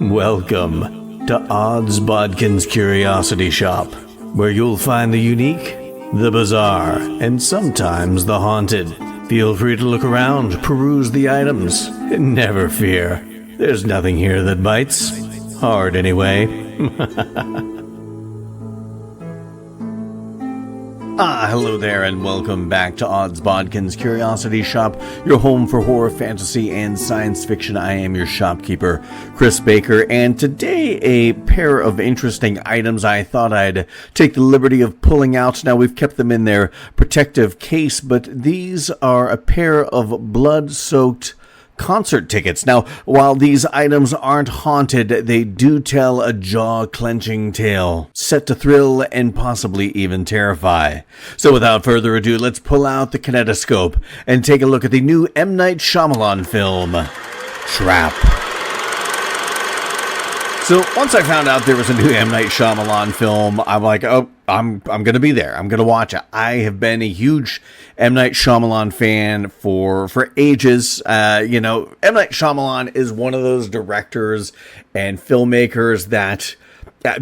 Welcome to Odds Bodkins Curiosity Shoppe, where you'll find the unique, the bizarre, and sometimes the haunted. Feel free to look around, peruse the items, and never fear. There's nothing here that bites. Hard, anyway. Hello there, and welcome back to Odds Bodkins Curiosity Shoppe, your home for horror, fantasy, and science fiction. I am your shopkeeper, Chris Baker, and today a pair of interesting items I thought I'd take the liberty of pulling out. Now, we've kept them in their protective case, but these are a pair of blood-soaked concert tickets. Now, while these items aren't haunted, they do tell a jaw-clenching tale, set to thrill and possibly even terrify. So without further ado, let's pull out the kinetoscope and take a look at the new M. Night Shyamalan film, Trap. So once I found out there was a new M. Night Shyamalan film, I'm like, oh, I'm going to be there. I'm going to watch it. I have been a huge M. Night Shyamalan fan for ages. M. Night Shyamalan is one of those directors and filmmakers that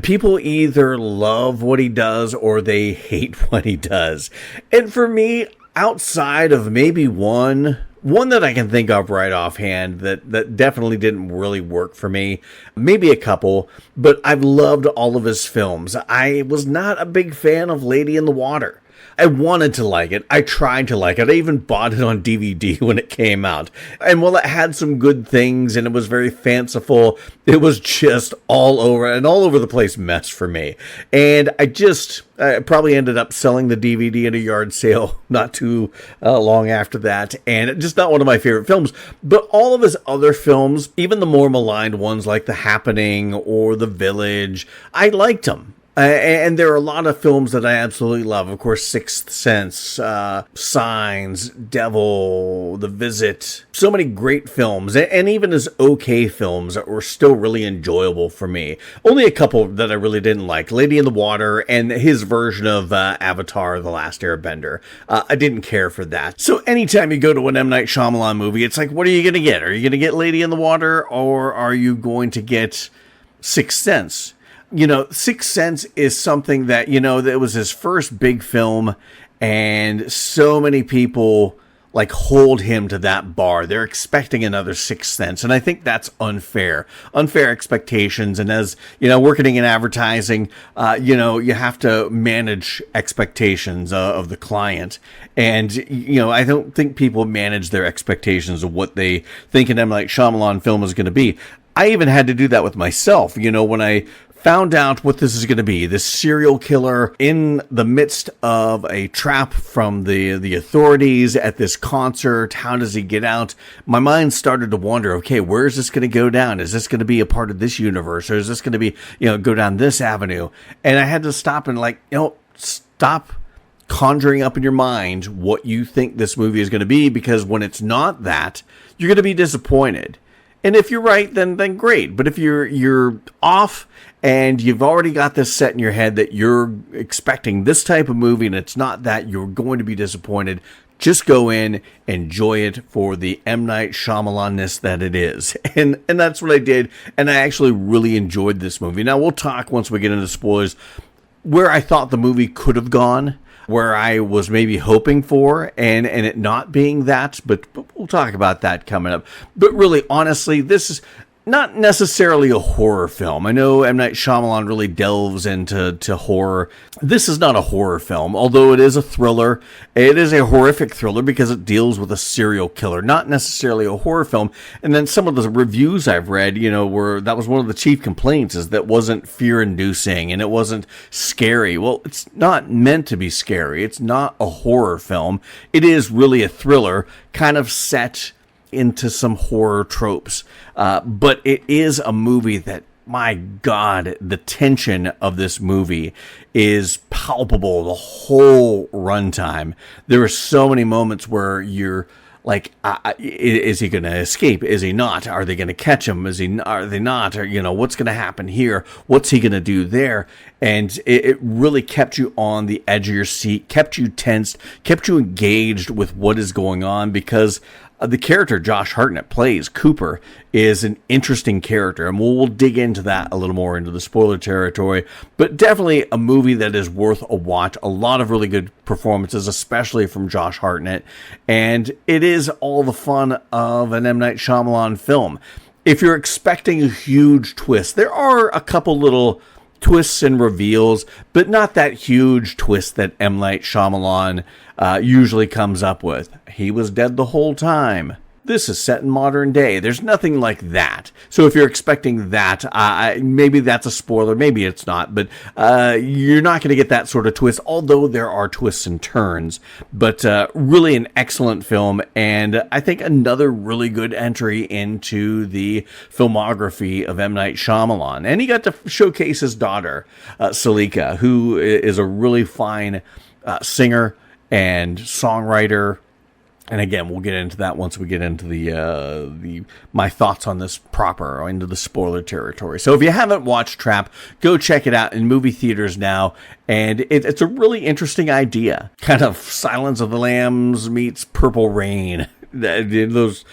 people either love what he does or they hate what he does. And for me, outside of maybe one that I can think of right offhand that definitely didn't really work for me. Maybe a couple, but I've loved all of his films. I was not a big fan of Lady in the Water. I wanted to like it. I tried to like it. I even bought it on DVD when it came out. And while it had some good things and it was very fanciful, it was just all over the place mess for me. And I probably ended up selling the DVD at a yard sale not too long after that. And just not one of my favorite films. But all of his other films, even the more maligned ones like The Happening or The Village, I liked them. And there are a lot of films that I absolutely love. Of course, Sixth Sense, Signs, Devil, The Visit. So many great films. And even his okay films that were still really enjoyable for me. Only a couple that I really didn't like. Lady in the Water and his version of Avatar, The Last Airbender. I didn't care for that. So anytime you go to an M. Night Shyamalan movie, it's like, what are you going to get? Are you going to get Lady in the Water or are you going to get Sixth Sense? Sixth Sense is something that, that was his first big film, and so many people, hold him to that bar. They're expecting another Sixth Sense, and I think that's unfair. Unfair expectations, and as, working in advertising, you have to manage expectations of the client, and, I don't think people manage their expectations of what they think an M. Night Shyamalan film is going to be. I even had to do that with myself, when I found out what this is going to be, this serial killer in the midst of a trap from the authorities at this concert. How does he get out? My mind started to wonder, okay, where is this going to go down? Is this going to be a part of this universe? Or is this going to be, go down this avenue? And I had to stop and stop conjuring up in your mind what you think this movie is going to be, because when it's not that, you're going to be disappointed. And if you're right, then great. But if you're off and you've already got this set in your head that you're expecting this type of movie and it's not that, you're going to be disappointed. Just go in, enjoy it for the M. Night Shyamalan-ness that it is. And that's what I did. And I actually really enjoyed this movie. Now, we'll talk once we get into spoilers where I thought the movie could have gone, where I was maybe hoping for, and it not being that, but we'll talk about that coming up. But really, honestly, this is not necessarily a horror film. I know M. Night Shyamalan really delves into horror. This is not a horror film, although it is a thriller. It is a horrific thriller because it deals with a serial killer, not necessarily a horror film. And then some of the reviews I've read, that was one of the chief complaints, is that wasn't fear-inducing and it wasn't scary. Well, it's not meant to be scary. It's not a horror film. It is really a thriller, kind of set into some horror tropes. But it is a movie that, my God, the tension of this movie is palpable the whole runtime. There are so many moments where you're like, is he going to escape? Is he not? Are they going to catch him? Are they not? Or, what's going to happen here? What's he going to do there? And it really kept you on the edge of your seat, kept you tensed, kept you engaged with what is going on, because The character Josh Hartnett plays, Cooper, is an interesting character, and we'll dig into that a little more into the spoiler territory, but definitely a movie that is worth a watch. A lot of really good performances, especially from Josh Hartnett, and it is all the fun of an M. Night Shyamalan film. If you're expecting a huge twist, there are a couple little twists and reveals, but not that huge twist that M. Night Shyamalan usually comes up with. He was dead the whole time. This is set in modern day. There's nothing like that. So if you're expecting that, maybe that's a spoiler, maybe it's not, but you're not going to get that sort of twist, although there are twists and turns. But really an excellent film, and I think another really good entry into the filmography of M. Night Shyamalan. And he got to showcase his daughter, Salika, who is a really fine singer and songwriter. And again, we'll get into that once we get into the my thoughts on this proper, or into the spoiler territory. So if you haven't watched Trap, go check it out in movie theaters now. And it's a really interesting idea. Kind of Silence of the Lambs meets Purple Rain. Those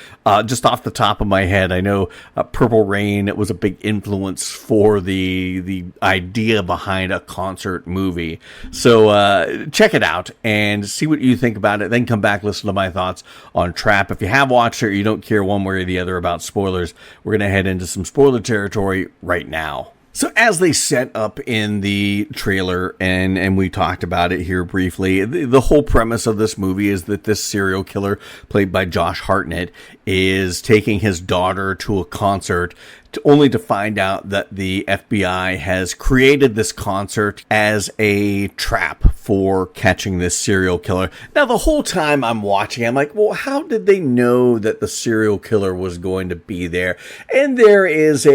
just off the top of my head, I know Purple Rain was a big influence for the idea behind a concert movie. So check it out and see what you think about it. Then come back, listen to my thoughts on Trap. If you have watched it or you don't care one way or the other about spoilers, we're going to head into some spoiler territory right now. So as they set up in the trailer, and we talked about it here briefly, the whole premise of this movie is that this serial killer, played by Josh Hartnett, is taking his daughter to a concert only to find out that the FBI has created this concert as a trap for catching this serial killer. Now, the whole time I'm watching, I'm like, well, how did they know that the serial killer was going to be there? And there is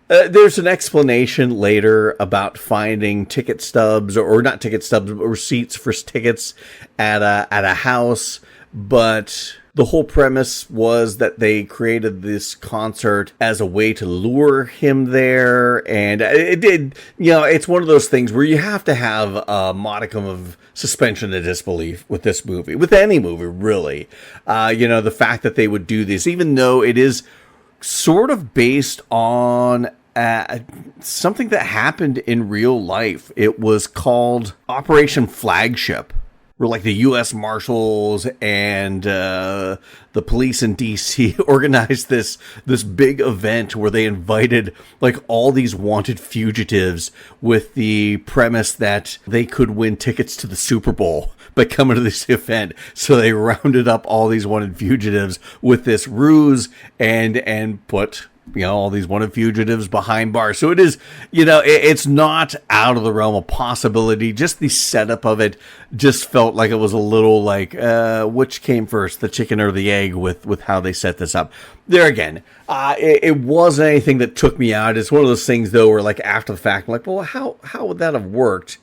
there's an explanation later about finding ticket stubs, or not ticket stubs, but receipts for tickets at a house. But the whole premise was that they created this concert as a way to lure him there. And it did, it's one of those things where you have to have a modicum of suspension of disbelief with this movie, with any movie, really. The fact that they would do this, even though it is sort of based on something that happened in real life. It was called Operation Flagship, where like the U.S. Marshals and the police in D.C. organized this big event where they invited like all these wanted fugitives with the premise that they could win tickets to the Super Bowl by coming to this event. So they rounded up all these wanted fugitives with this ruse and put all these wanted fugitives behind bars. So it is, it's not out of the realm of possibility. Just the setup of it just felt like it was a little like, which came first, the chicken or the egg, with how they set this up. There again, it wasn't anything that took me out. It's one of those things, though, where like after the fact, I'm like, well, how would that have worked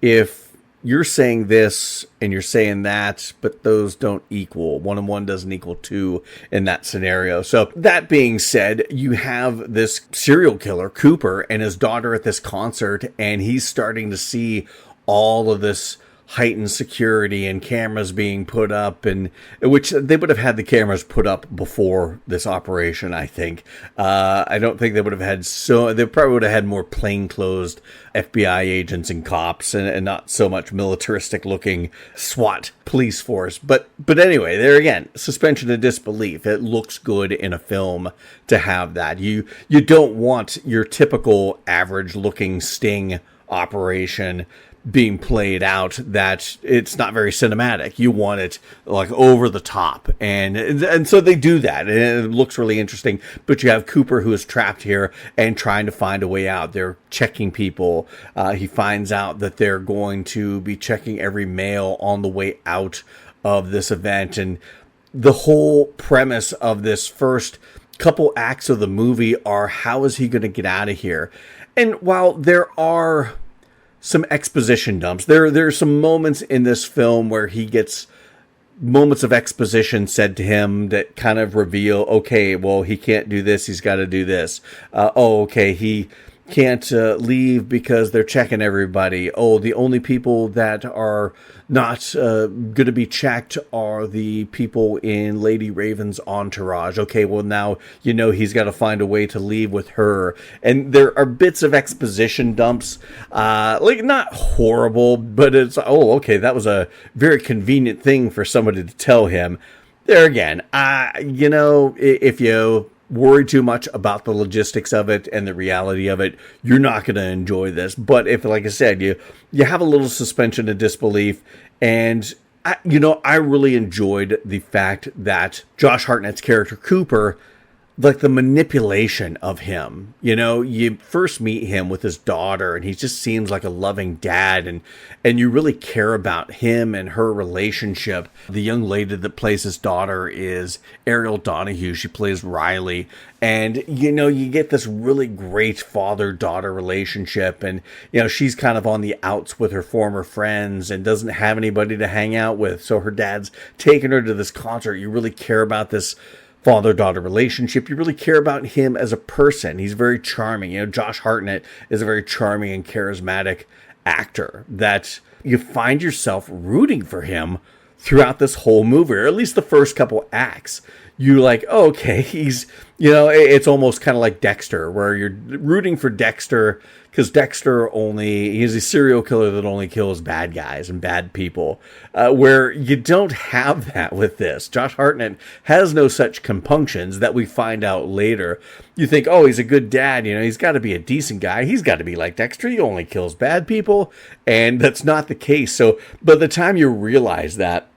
if you're saying this and you're saying that, but those don't equal. 1 and 1 doesn't equal 2 in that scenario. So that being said, you have this serial killer, Cooper, and his daughter at this concert, and he's starting to see all of this heightened security and cameras being put up, and which they would have had the cameras put up before this operation, I think. I don't think they would have had they probably would have had more plainclothes FBI agents and cops and not so much militaristic looking SWAT police force. But anyway, there again, suspension of disbelief. It looks good in a film to have that. You don't want your typical average looking sting operation being played out that it's not very cinematic. You want it like over the top, and so they do that, and it looks really interesting. But you have Cooper, who is trapped here and trying to find a way out. They're checking people. He finds out that they're going to be checking every mail on the way out of this event, and the whole premise of this first couple acts of the movie are, how is he going to get out of here? And while there are some exposition dumps, there are some moments in this film where he gets moments of exposition said to him that kind of reveal, okay, well, he can't do this, he's got to do this. Okay, he can't leave because they're checking everybody. Oh, the only people that are not going to be checked are the people in Lady Raven's entourage. Okay, well, now you know he's got to find a way to leave with her. And there are bits of exposition dumps, like not horrible, but it's, oh, okay, that was a very convenient thing for somebody to tell him. There again, you know, if you worry too much about the logistics of it and the reality of it, you're not going to enjoy this. But if, like I said, you have a little suspension of disbelief, and I really enjoyed the fact that Josh Hartnett's character Cooper, like the manipulation of him. You know, you first meet him with his daughter and he just seems like a loving dad, and you really care about him and her relationship. The young lady that plays his daughter is Ariel Donahue. She plays Riley, and you know, you get this really great father-daughter relationship, and you know, she's kind of on the outs with her former friends and doesn't have anybody to hang out with, so her dad's taking her to this concert. You really care about this father-daughter relationship. You really care about him as a person. He's very charming. You know, Josh Hartnett is a very charming and charismatic actor that you find yourself rooting for him throughout this whole movie, or at least the first couple acts. You're like, oh, okay, he's, you know, it's almost kind of like Dexter, where you're rooting for Dexter because he's a serial killer that only kills bad guys and bad people, where you don't have that with this. Josh Hartnett has no such compunctions that we find out later. You think, oh, he's a good dad, you know, he's got to be a decent guy. He's got to be like Dexter. He only kills bad people. And that's not the case. So by the time you realize that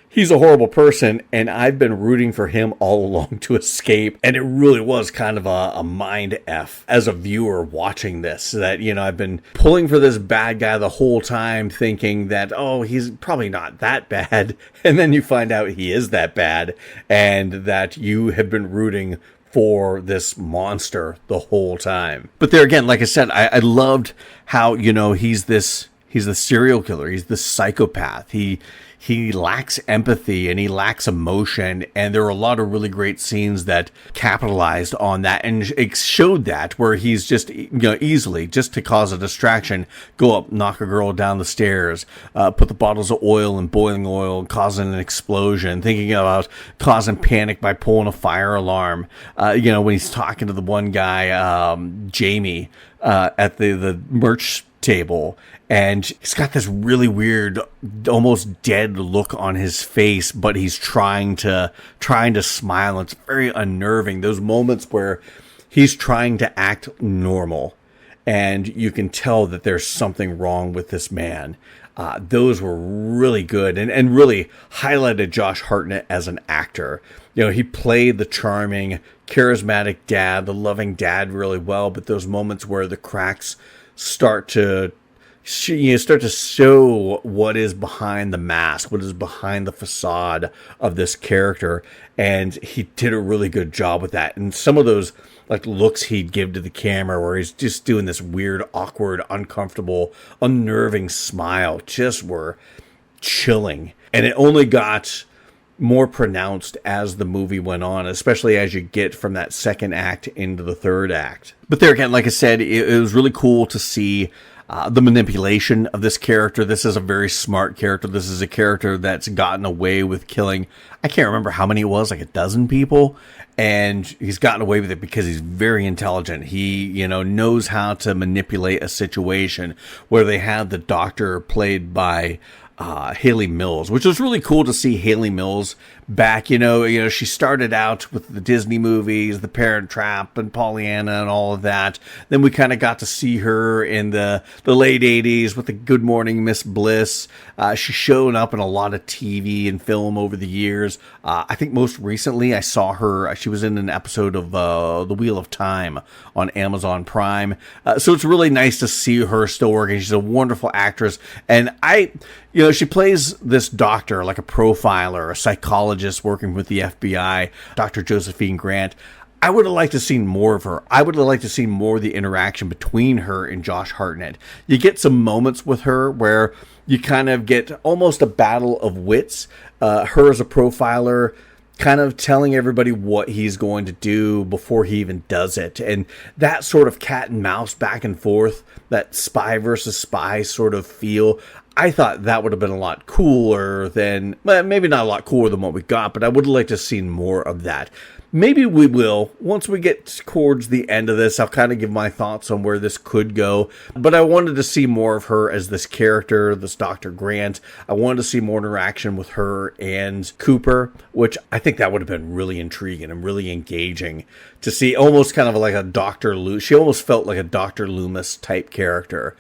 he's a horrible person, and I've been rooting for him all along to escape. And it really was kind of a mind F as a viewer watching this, that, you know, I've been pulling for this bad guy the whole time thinking that, oh, he's probably not that bad. And then you find out he is that bad, and that you have been rooting for this monster the whole time. But there again, like I said, I loved how, you know, he's the serial killer. He's the psychopath. He lacks empathy and he lacks emotion, and there are a lot of really great scenes that capitalized on that and it showed that, where he's just, you know, easily, just to cause a distraction, go up, knock a girl down the stairs, put the bottles of oil in boiling oil, causing an explosion, thinking about causing panic by pulling a fire alarm. You know, when he's talking to the one guy, Jamie, at the merch table, and he's got this really weird, almost dead look on his face, but he's trying to smile. It's very unnerving. Those moments where he's trying to act normal, and you can tell that there's something wrong with this man. Those were really good and really highlighted Josh Hartnett as an actor. You know, he played the charming, charismatic dad, the loving dad really well, but those moments where the cracks start to show what is behind the mask, what is behind the facade of this character, and he did a really good job with that. And some of those like looks he'd give to the camera, where he's just doing this weird, awkward, uncomfortable, unnerving smile, just were chilling. And it only got more pronounced as the movie went on, especially as you get from that second act into the third act. But there again, like I said, it was really cool to see the manipulation of this character. This is a very smart character. This is a character that's gotten away with killing, I can't remember how many it was, like a dozen people. And he's gotten away with it because he's very intelligent. He, you know, knows how to manipulate a situation, where they had the doctor played by Haley Mills, which was really cool to see Haley Mills back. You know, she started out with the Disney movies, The Parent Trap and Pollyanna and all of that. Then we kind of got to see her in the late 80s with the Good Morning Miss Bliss. She's shown up in a lot of TV and film over the years. I think most recently I saw her, she was in an episode of The Wheel of Time on Amazon Prime. So it's really nice to see her still working. She's a wonderful actress. And she plays this doctor, like a profiler, a psychologist working with the FBI, Dr. Josephine Grant. I would have liked to see more of her. I would have liked to see more of the interaction between her and Josh Hartnett. You get some moments with her where you kind of get almost a battle of wits. Her as a profiler, kind of telling everybody what he's going to do before he even does it. And that sort of cat and mouse back and forth, that spy versus spy sort of feel, I thought that would have been a lot cooler than, well, maybe not a lot cooler than what we got, but I would have liked to have seen more of that. Maybe we will. Once we get towards the end of this, I'll kind of give my thoughts on where this could go. But I wanted to see more of her as this character, this Dr. Grant. I wanted to see more interaction with her and Cooper, which I think that would have been really intriguing and really engaging to see, almost kind of like a Dr. Loomis. She almost felt like a Dr. Loomis type character.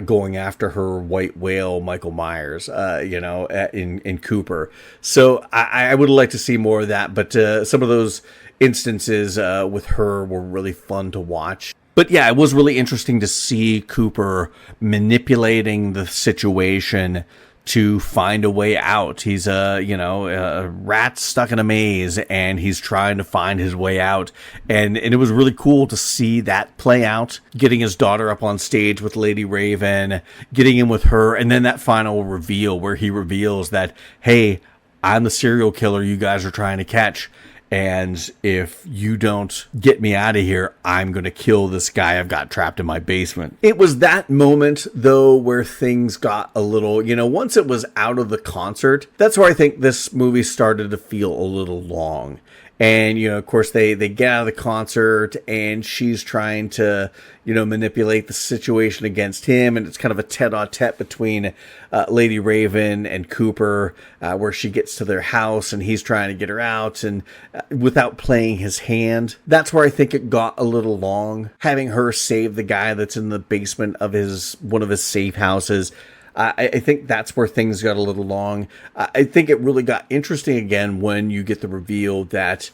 Going after her white whale, Michael Myers, in Cooper. So I would like to see more of that, but some of those instances with her were really fun to watch. But yeah, it was really interesting to see Cooper manipulating the situation to find a way out. He's a rat stuck in a maze, and he's trying to find his way out. And it was really cool to see that play out, getting his daughter up on stage with Lady Raven, getting in with her, and then that final reveal where he reveals that, hey, I'm the serial killer you guys are trying to catch. And if you don't get me out of here, I'm going to kill this guy I've got trapped in my basement. It was that moment, though, where things got a little, once it was out of the concert, that's where I think this movie started to feel a little long. And, of course, they get out of the concert, and she's trying to, manipulate the situation against him. And it's kind of a tete-a-tete between Lady Raven and Cooper, where she gets to their house, and he's trying to get her out, and without playing his hand. That's where I think it got a little long. Having her save the guy that's in the basement of one of his safe houses. I think that's where things got a little long. I think it really got interesting again when you get the reveal that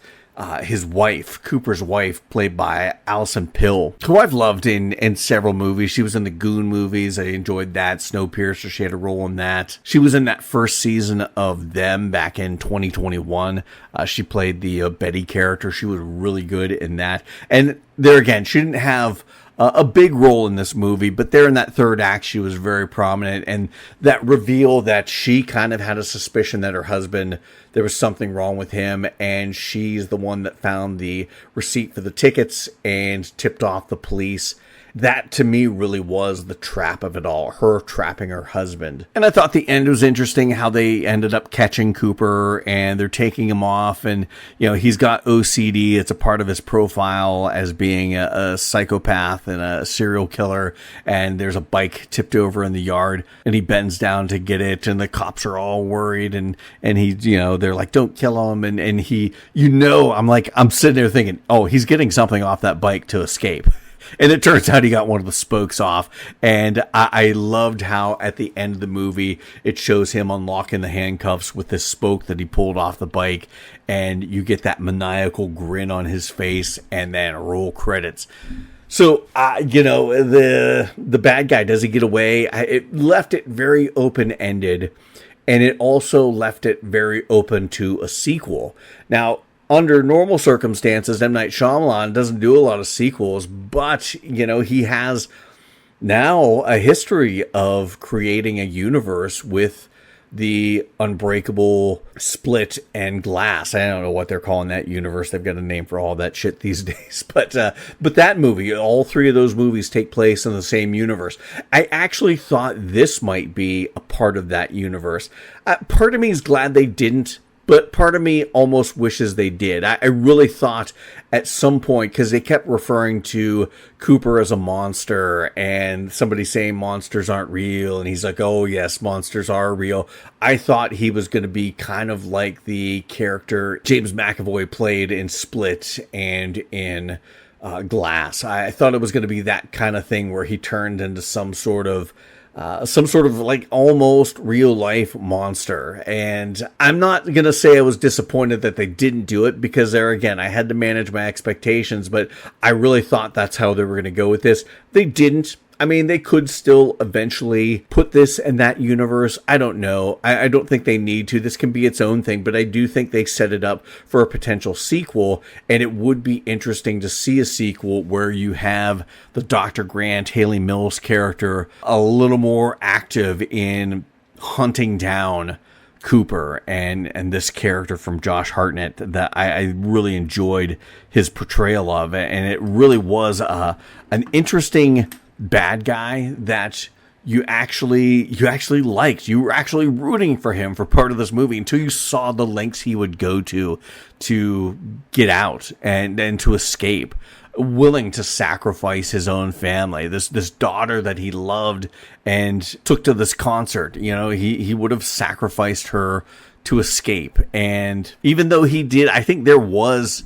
his wife, Cooper's wife, played by Alison Pill, who I've loved in several movies. She was in the Goon movies. I enjoyed that. Snowpiercer, she had a role in that. She was in that first season of Them back in 2021. She played the Betty character. She was really good in that. And there again, she didn't have a big role in this movie, but there in that third act, she was very prominent. And that reveal that she kind of had a suspicion that her husband, there was something wrong with him, and she's the one that found the receipt for the tickets and tipped off the police. That, to me, really was the trap of it all, her trapping her husband. And I thought the end was interesting, how they ended up catching Cooper, and they're taking him off, and, he's got OCD. It's a part of his profile as being a psychopath and a serial killer, and there's a bike tipped over in the yard, and he bends down to get it, and the cops are all worried, and he, they're like, don't kill him, and he, I'm sitting there thinking, oh, he's getting something off that bike to escape. And it turns out he got one of the spokes off. And I loved how at the end of the movie, it shows him unlocking the handcuffs with this spoke that he pulled off the bike. And you get that maniacal grin on his face, and then roll credits. So, the bad guy, does he get away? It left it very open-ended. And it also left it very open to a sequel. Now, under normal circumstances, M. Night Shyamalan doesn't do a lot of sequels, but, he has now a history of creating a universe with the Unbreakable, Split, and Glass. I don't know what they're calling that universe. They've got a name for all that shit these days. But that movie, all three of those movies take place in the same universe. I actually thought this might be a part of that universe. Part of me is glad they didn't. But part of me almost wishes they did. I really thought at some point, because they kept referring to Cooper as a monster, and somebody saying monsters aren't real, and he's like, oh yes, monsters are real. I thought he was going to be kind of like the character James McAvoy played in Split and in Glass. I thought it was going to be that kind of thing where he turned into some sort of like almost real life monster. And I'm not going to say I was disappointed that they didn't do it, because there again, I had to manage my expectations, but I really thought that's how they were going to go with this. They didn't. I mean, they could still eventually put this in that universe. I don't know. I don't think they need to. This can be its own thing, but I do think they set it up for a potential sequel, and it would be interesting to see a sequel where you have the Dr. Grant, Haley Mills character a little more active in hunting down Cooper and this character from Josh Hartnett that I really enjoyed his portrayal of, and it really was an interesting bad guy that you actually liked. You were actually rooting for him for part of this movie until you saw the lengths he would go to get out and to escape, willing to sacrifice his own family, this daughter that he loved and took to this concert. He would have sacrificed her to escape. And even though he did, I think there was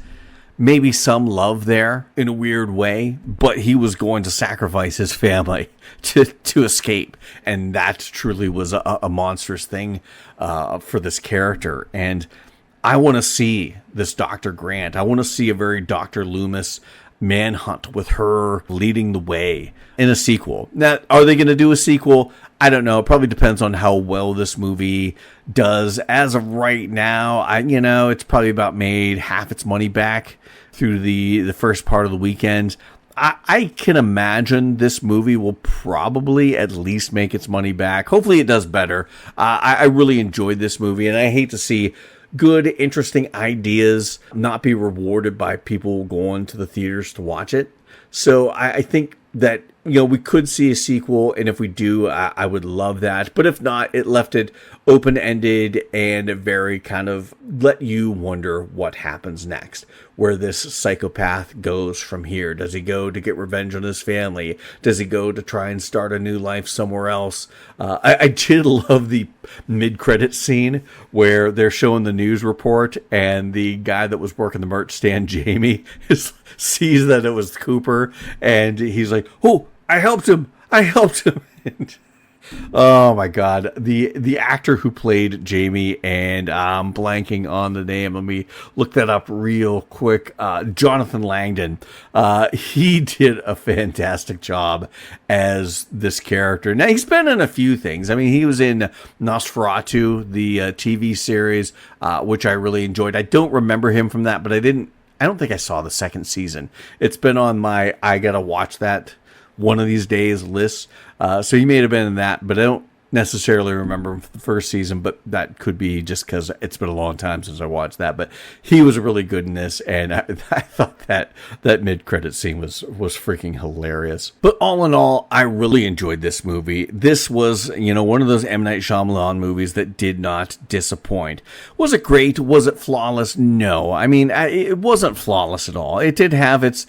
maybe some love there in a weird way, but he was going to sacrifice his family to escape. And that truly was a monstrous thing for this character. And I want to see this Dr. Grant. I want to see a very Dr. Loomis manhunt with her leading the way in a sequel. Now, are they going to do a sequel? I don't know. It probably depends on how well this movie does. As of right now, it's probably about made half its money back through the first part of the weekend. I can imagine this movie will probably at least make its money back. Hopefully it does better. I really enjoyed this movie, and I hate to see good, interesting ideas not be rewarded by people going to the theaters to watch it. So I think that, we could see a sequel, and if we do, I would love that. But if not, it left it open-ended and very kind of let you wonder what happens next, where this psychopath goes from here. Does he go to get revenge on his family? Does he go to try and start a new life somewhere else? I did love the mid-credit scene where they're showing the news report, and the guy that was working the merch stand, Jamie, sees that it was Cooper, and he's like, "Oh, I helped him. And, oh my God, the actor who played Jamie, and I'm blanking on the name. Let me look that up real quick. Jonathan Langdon. He did a fantastic job as this character. Now, he's been in a few things. I mean, he was in Nosferatu, the TV series, which I really enjoyed. I don't remember him from that, but I don't think I saw the second season. It's been on my I gotta watch that one of these days list. So he may have been in that, but I don't necessarily remember the first season, but that could be just because it's been a long time since I watched that. But he was really good in this, and I thought that mid-credit scene was freaking hilarious. But all in all, I really enjoyed this movie. This was, one of those M. Night Shyamalan movies that did not disappoint. Was it great? Was it flawless? No. I mean, it wasn't flawless at all. It did have its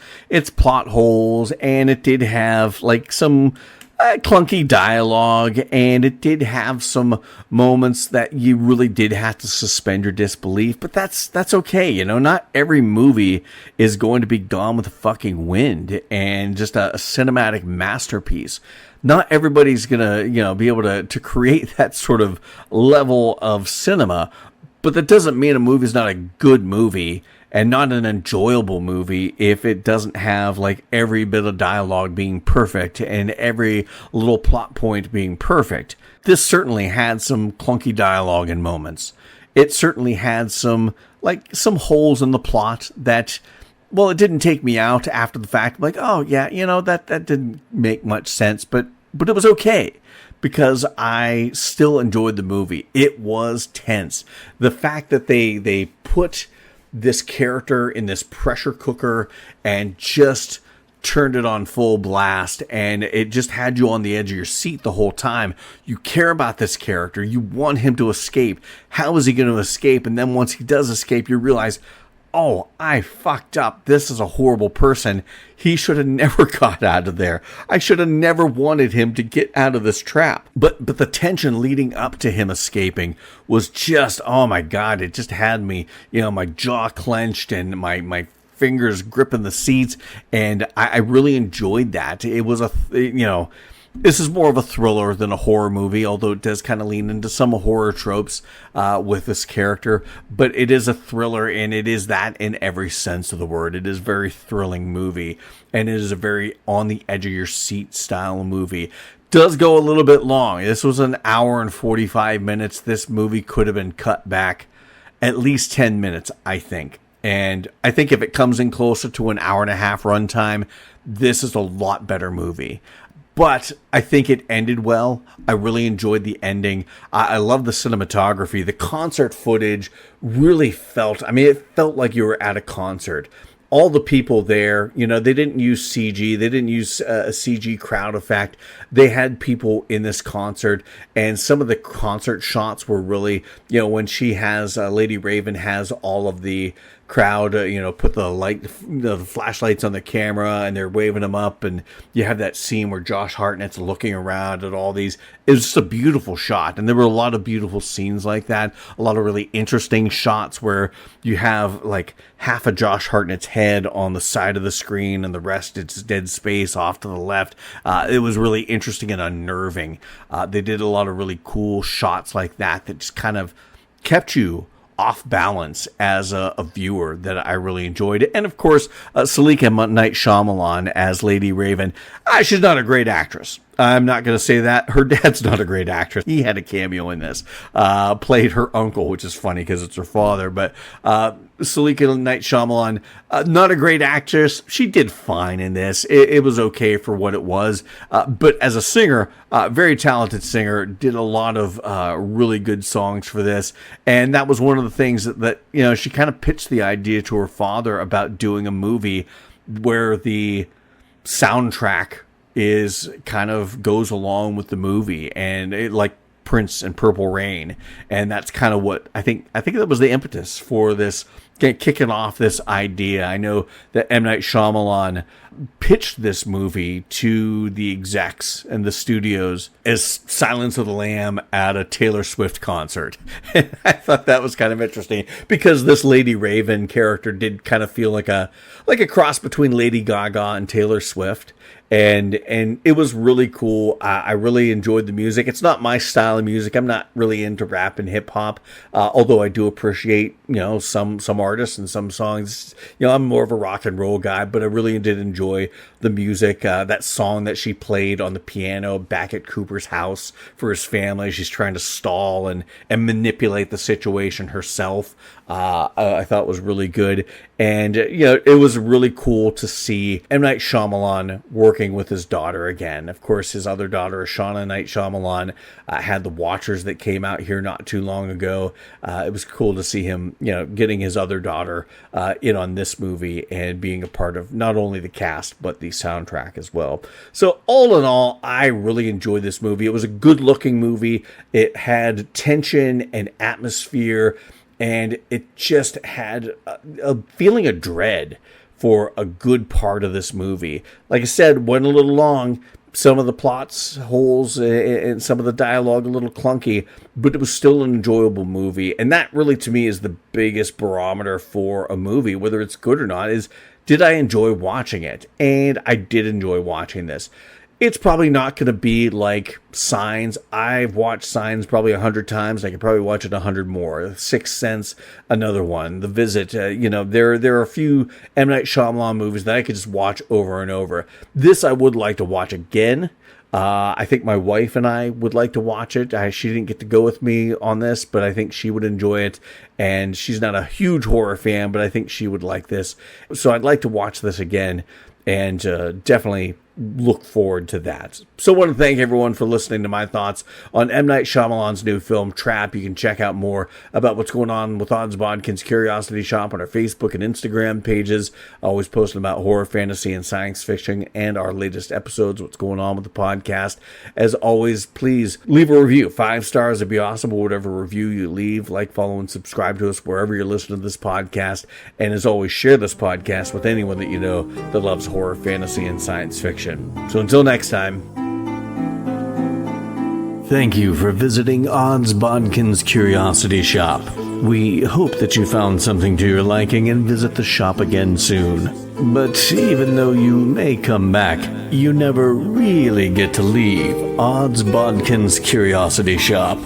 plot holes, and it did have like some clunky dialogue, and it did have some moments that you really did have to suspend your disbelief, but that's okay. Not every movie is going to be Gone with the fucking Wind and just a cinematic masterpiece. Not everybody's gonna be able to create that sort of level of cinema, but that doesn't mean a movie's not a good movie and not an enjoyable movie if it doesn't have like every bit of dialogue being perfect and every little plot point being perfect. This certainly had some clunky dialogue in moments. It certainly had some holes in the plot that, well, it didn't take me out after the fact. Like, oh yeah, that didn't make much sense, but it was okay, because I still enjoyed the movie. It was tense. The fact that they put this character in this pressure cooker and just turned it on full blast, and it just had you on the edge of your seat the whole time. You care about this character. You want him to escape. How is he going to escape? And then once he does escape, you realize, oh, I fucked up. This is a horrible person. He should have never got out of there. I should have never wanted him to get out of this trap. But the tension leading up to him escaping was just, oh my God, it just had me, my jaw clenched and my fingers gripping the seats. And I really enjoyed that. It was this is more of a thriller than a horror movie, although it does kind of lean into some horror tropes with this character. But it is a thriller, and it is that in every sense of the word. It is a very thrilling movie, and it is a very on the edge of your seat style movie. Does go a little bit long. This was an hour and 45 minutes. This movie could have been cut back at least 10 minutes, I think. And I think if it comes in closer to an hour and a half runtime, this is a lot better movie. but I think it ended well. I really enjoyed the ending. I love the cinematography. The concert footage really felt, it felt like you were at a concert. All the people there, they didn't use CG. They didn't use a CG crowd effect. They had people in this concert, and some of the concert shots were really, when she has, Lady Raven has all of the crowd, put the flashlights on the camera, and they're waving them up, and you have that scene where Josh Hartnett's looking around at all these. It was just a beautiful shot, and there were a lot of beautiful scenes like that, a lot of really interesting shots where you have like half of Josh Hartnett's head on the side of the screen, and the rest it's dead space off to the left. It was really interesting and unnerving. They did a lot of really cool shots like that just kind of kept you off balance as a viewer that I really enjoyed. And of course, Salika M. Night Shyamalan as Lady Raven. She's not a great actress. I'm not going to say that. Her dad's not a great actress. He had a cameo in this. Played her uncle, which is funny because it's her father. But Salika M. Night Shyamalan, not a great actress. She did fine in this. It was okay for what it was. But as a singer, very talented singer, did a lot of really good songs for this. And that was one of the things that she kind of pitched the idea to her father about doing a movie where the soundtrack is kind of goes along with the movie, and it, like Prince and Purple Rain, and that's kind of what I think that was the impetus for this, kicking off this idea. I know that M. Night Shyamalan pitched this movie to the execs and the studios as Silence of the Lamb at a Taylor Swift concert. And I thought that was kind of interesting because this Lady Raven character did kind of feel like a cross between Lady Gaga and Taylor Swift. And it was really cool. I really enjoyed the music. It's not my style of music. I'm not really into rap and hip hop, although I do appreciate some artists and some songs. I'm more of a rock and roll guy, but I really did enjoy the music. That song that she played on the piano back at Cooper's house for his family. She's trying to stall and manipulate the situation herself. I thought was really good. And, it was really cool to see M. Night Shyamalan working with his daughter again. Of course, his other daughter, Shauna Night Shyamalan, had The Watchers that came out here not too long ago. It was cool to see him, getting his other daughter in on this movie and being a part of not only the cast, but the soundtrack as well. So all in all, I really enjoyed this movie. It was a good looking movie. It had tension and atmosphere, and it just had a feeling of dread for a good part of this movie. Like I said, went a little long. Some of the plots holes and some of the dialogue a little clunky, but it was still an enjoyable movie. And that really, to me, is the biggest barometer for a movie, whether it's good or not, is did I enjoy watching it? And I did enjoy watching this. It's probably not going to be like Signs. I've watched Signs probably 100 times. I could probably watch it 100 more. Sixth Sense, another one. The Visit. There are a few M. Night Shyamalan movies that I could just watch over and over. This I would like to watch again. I think my wife and I would like to watch it. She didn't get to go with me on this, but I think she would enjoy it. And she's not a huge horror fan, but I think she would like this. So I'd like to watch this again, and definitely look forward to that. So I want to thank everyone for listening to my thoughts on M. Night Shyamalan's new film, Trap. You can check out more about what's going on with Odds Bodkins Curiosity Shoppe on our Facebook and Instagram pages. Always posting about horror, fantasy, and science fiction, and our latest episodes, what's going on with the podcast. As always, please leave a review. 5 stars would be awesome. Whatever review you leave, like, follow, and subscribe to us wherever you're listening to this podcast. And as always, share this podcast with anyone that you know that loves horror, fantasy, and science fiction. So until next time. Thank you for visiting Odds Bodkins Curiosity Shoppe. We hope that you found something to your liking and visit the shop again soon. But even though you may come back, you never really get to leave Odds Bodkins Curiosity Shoppe.